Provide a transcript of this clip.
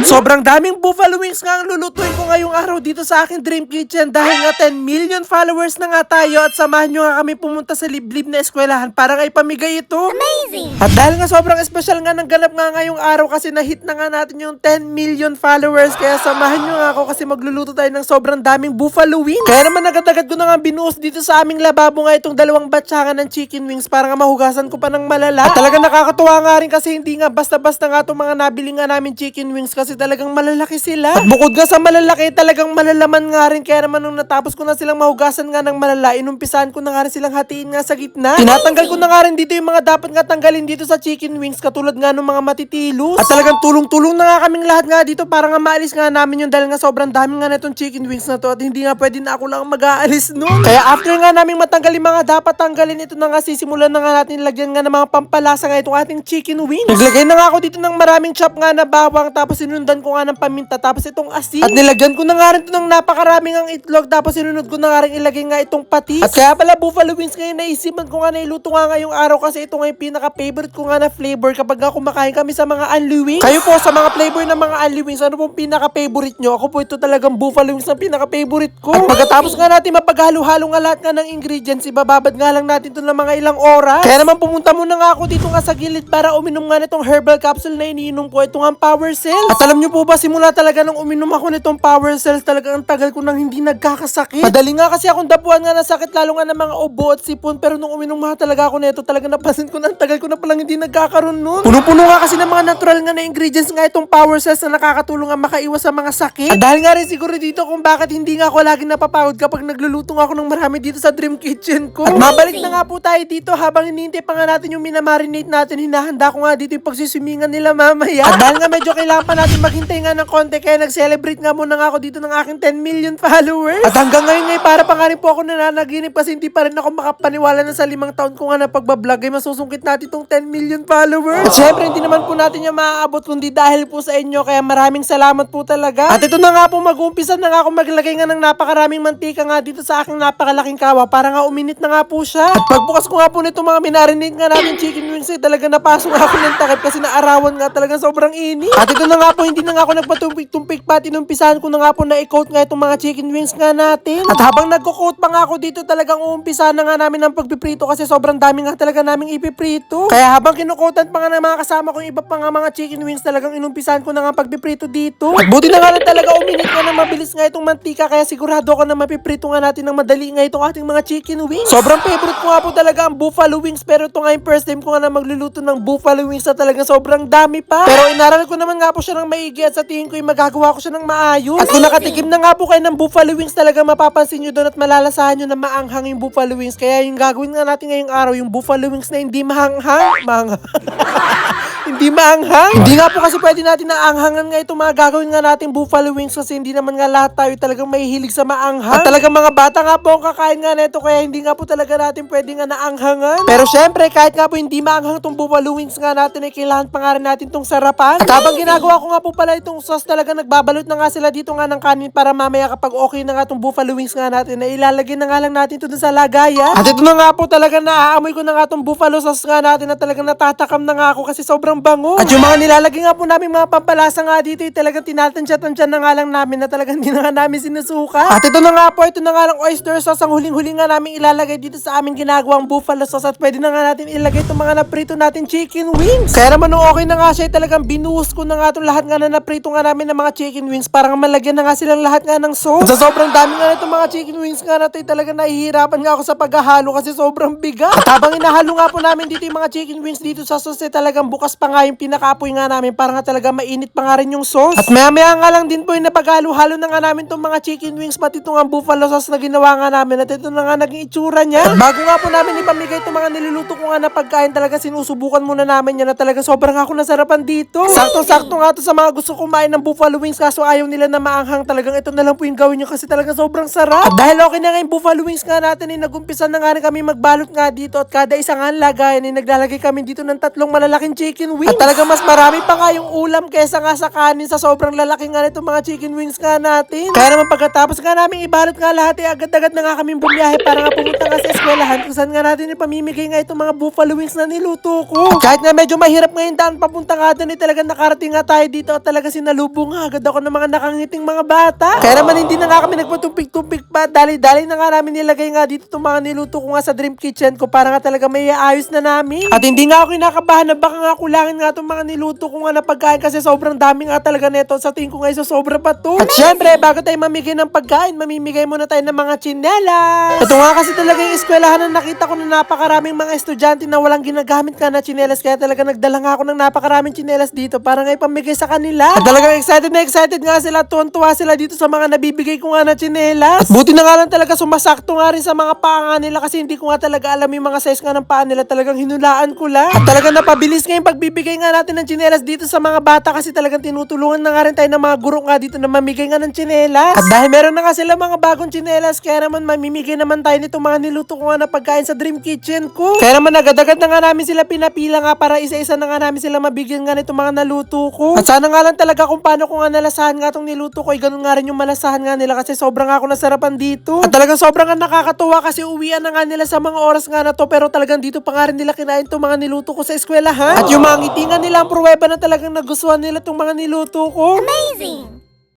Sobrang daming buffalo wings nga ang lulutuin ko ngayong araw dito sa aking dream kitchen dahil nga 10 million followers na nga tayo at samahan nyo nga kami pumunta sa liblib na eskwelahan para nga ipamigay ito. Amazing! At dahil nga sobrang espesyal nga ng ganap nga ngayong araw kasi na-hit na nga natin yung 10 million followers kaya samahan nyo nga ako kasi magluluto tayo ng sobrang daming buffalo wings. Kaya naman agad-agad ko na nga binuhos dito sa aming lababo nga itong dalawang batsa ng chicken wings para nga mahugasan ko pa ng malala. At talaga nakakatuwa nga rin kasi hindi nga basta-basta nga itong mga nabili nga namin chicken wings kasi talagang malalaki sila. At bukod nga sa malalaki, talagang malalaman nga rin. Kaya naman nung natapos ko na silang mahugasan nga ng malala, inumpisahan ko na nga rin silang hatiin nga sa gitna. Tinatanggal ko na nga rin dito yung mga dapat nga tanggalin dito sa chicken wings katulad nga ng mga matitilos. At talagang tulong-tulong na nga kaming lahat nga dito para nga maalis nga namin yung dahil nga sobrang dami nga na itong chicken wings na to at hindi nga pwede na ako lang mag-aalis nun. Kaya after nga naming matanggal yung mga dapat tanggalin, ito na nga sisimulan na nga natin lagyan nga ng mga pampalasa nga itong ating chicken wings. Naglagay na nga ako dito ng maraming chop nga na bawang tapos sinundan ko nga ng paminta tapos itong asin. At nilagyan ko na nga rin ito ng napakaraming ang itlog tapos sinunod ko na nga rin ilagay nga itong patis. At kaya pala buffalo wings ngayon naisipan ko nga na iluto nga ngayong araw kasi ito nga yung pinaka-favorite ko nga na flavor kapag nga kumakain kami sa mga unli wings. Kayo po sa mga flavor ng mga unli wings, ano pong pinaka-favorite nyo? Ako po ito talagang buffalo wings ang pinaka-favorite ko. At pagkatapos nga natin mapaghalo-halo nga lahat nga ng ingredients, ibababad nga lang natin ito ng mga ilang oras. Kaya naman pumunta muna nga ako dito nga sa gilid para uminom nga nitong herbal capsule na iniinom ko. Ito nga ang Power Cells. At alam nyo po ba, simula talaga nung uminom ako nitong Power Cells, talagang ang tagal ko nang hindi nagkakasakit. Madali nga kasi akong dapuan nga na sakit lalo nga ng mga ubo at sipon, pero nung uminom nga talaga ako nito, talaga napansin ko na ang tagal ko na palang hindi nagkakaroon nun. Puno-puno nga kasi ng mga natural nga na ingredients nga itong Power Cells na nakakatulong nga makaiwas sa mga sakit. At dahil nga rin siguro dito kung bakit hindi nga ako lagi napapagod kapag nagluluto nga ako ng marami dito sa dream kitchen ko. At mabalik na nga po tayo dito habang hinihintay pa nga natin yung minamarinate natin. Hinahanda ko nga dito yung pagsiswimingan nila mamaya. At dahil nga medyo kailangan pa natin maghintay nga ng konti kaya nag-celebrate nga muna nga ako dito ng aking 10 million followers. At hanggang ngayon ngay para pa nga rin po ako nananaginip kasi hindi pa rin ako makapaniwala na sa 5 taon ko nga na pagbablog ay masusungkit natin itong 10 million followers. At syempre hindi naman po natin yung maaabot kundi dahil po sa inyo kaya maraming salamat po talaga. At ito na nga po mag-uumpisa na nga ako maglagay nga ng napakaraming mantika nga dito sa aking napakalaking kawa para nga uminit na nga po siya. At pagbukas ko nga po nito mga minarinate nga natin chicken wings ay talaga napasok nga ako ng takip kasi naarawan nga talaga sobrang init. At ito na nga po hindi na nga ako nagpatumpik-tumpik pa tinumpisahan ko na nga po na i-coat nga itong mga chicken wings nga natin. At habang nagko-coat pa nga ako dito talagang uumpisahan na nga namin ng pagpiprito kasi sobrang dami nga talaga naming ipiprito. Kaya habang kinukotan pa nga ng mga kasama kong iba pa nga mga chicken wings talagang inumpisahan ko na nga pagpiprito dito. At buti na nga lang talaga uminit nga na mabilis nga itong mantika kaya sigurado ako na mapiprito nga natin ng madali nga itong ating mga chicken wings. Sobrang favorite ko nga po talaga ang buffalo wings pero ito nga yung first time ko nga na magluluto ng buffalo wings na talagang sobrang dami pa. Pero inaral ko naman nga po siya ng maigi at sa tingin ko yung magagawa ko siya ng maayos. At kung nakatikim na nga po kayo ng buffalo wings talaga mapapansin nyo doon at malalasahan nyo na maanghang yung buffalo wings. Kaya yung gagawin nga natin ngayong araw yung buffalo wings na hindi maanghang. Hindi maanghang. Hindi nga po kasi pwede natin na anghangan nga itong mga gagawin nga natin buffalo wings kasi hindi naman nga lahat tayo talagang mahihilig sa maanghang. At talagang mga bata nga po ang kakain nga nito kaya hindi nga po talaga natin pwede nga naanghangan. Pero syempre kahit nga po hindi maanghang itong buffalo wings nga natin ay kailangan pa nga rin natin itong sarapan. At habang ginagawa ko nga po pala itong sauce talaga nagbabalot na nga sila dito nga ng kanin para mamaya kapag okay na nga itong buffalo wings nga natin na ilalagay na nga lang natin ito dun sa lagayan. At ito na nga po talaga naaamoy ko na nga itong buffalo sauce nga natin na talagang natatakam na nga ako kasi sobrang bango. At yung mga nilalagay nga po namin mga pampalasa nga dito ay talagang tinatansya-tansya na nga lang namin na talagang hindi na nga namin sinusuka. At ito na nga po, ito na nga lang oyster sauce ang huling-huling nga namin ilalagay dito sa aming ginagawang buffalo sauce at pwede na nga natin ilagay itong mga naprito natin chicken wings. Kaya naman nung okay na nga siya talagang binuhos ko na nga itong lahat nga na naprito nga namin ng mga chicken wings para nga malagyan na nga silang lahat nga ng sauce. At sa sobrang dami nga itong mga chicken wings nga natin talagang nahihirapan nga ako sa paghahalo kasi sobrang bigat. At habang inahalo nga po namin dito yung mga chicken wings dito sa sauce talagang bukas pa nga yung pinakaapoy nga namin para nga talaga mainit pa nga rin yung sauce. At maya-maya nga lang din po yung napaghalo-halo na nga namin itong mga chicken wings pati itong buffalo sauce na ginawa nga namin at ito na nga naging itsura niya. At bago nga po namin ipamigay itong mga niluluto ko nga na pagkain talaga sinusubukan muna namin yan na talaga sobrang ako nasarapan dito. Sakto-sakto nga to sa mga gusto kumain ng buffalo wings kaso ayaw nila na maanghang talagang ito na lang po yung gawin nyo kasi talaga sobrang sarap. At dahil okay na nga yung buffalo wings nga natin nagumpisa na nga rin kami magbalot nga dito at kada isang lagayan naglalagay kami dito ng 3 malalaking chicken chicken wings. At talaga mas marami pa nga yung ulam kesa nga sa kanin sa sobrang lalaki nga nitong mga chicken wings nga natin. Kaya naman pagkatapos nga namin ibalot nga lahat agad-agad na nga kaming bumiyahe para nga pumunta nga sa eskwelahan kung saan nga natin ipamimigay nga itong mga buffalo wings na niluto ko. At kahit nga medyo mahirap ngayon daan papunta nga doon talagang nakarating nga tayo dito at talaga sinalubong nga agad ako ng mga nakangiting mga bata. Kaya naman hindi na nga kami nagpatumpik-tumpik pa. Dali-dali na nga namin nilagay nga dito itong mga niluto ko nga sa dream kitchen ko para nga talaga may ayos na namin. At hindi nga ako kinakabahan na baka nga kulangin nga itong mga niluto ko nga na pagkain kasi sobrang dami nga talaga neto. Sa tingin ko nga isa sobra pa to. At syempre, bago tayo mamigay ng pagkain, mamimigay muna tayo ng mga tsinelas. Ito nga kasi talaga yung eskwelahan na nakita ko na napakaraming mga estudyante na walang ginagamit nga na tsinelas. Kaya talaga nagdala nga ako ng napakaraming tsinelas dito para nga ipamigay sa kanila. At talagang excited nga sila. Tuwan-tuwa sila dito sa mga nabibigay ko nga na tsinelas. At buti na nga lang talaga sumasakto nga rin sa mga paa nga nila kasi hindi ko nga talaga alam yung mga size nga ng paa nila. Talagang hinulaan ko lang. At talagang napabilis nga yung pagbibigay nga natin ng tsinelas dito sa mga bata kasi talagang tinutulungan na nga rin tayo ng mga guro nga dito na mamigay nga ng tsinelas. At dahil meron na nga sila mga bagong tsinelas, kaya naman mamimigay naman tayo nitong mga niluto ko nga na pagkain sa dream kitchen ko. Kaya naman agad-agad na nga namin sila pinapila nga para isa-isa na nga namin sila mabigyan nga nitong mga naluto ko. At sana nga lang talaga kung paano ko nga nalasahan nga itong niluto ko, ay ganun nga rin yung malasahan nga nila kasi sobrang nga ako nasarapan dito. At talagang sobrang nga nakakatuwa kasi uwian na nga nila sa mga oras nga na to, pero talagang dito pa nga rin nila kinain itong mga niluto ko sa eskwelahan. At yung mga ngiti nga nila ang pruweba na talagang nagustuhan nila itong mga niluto ko. Amazing!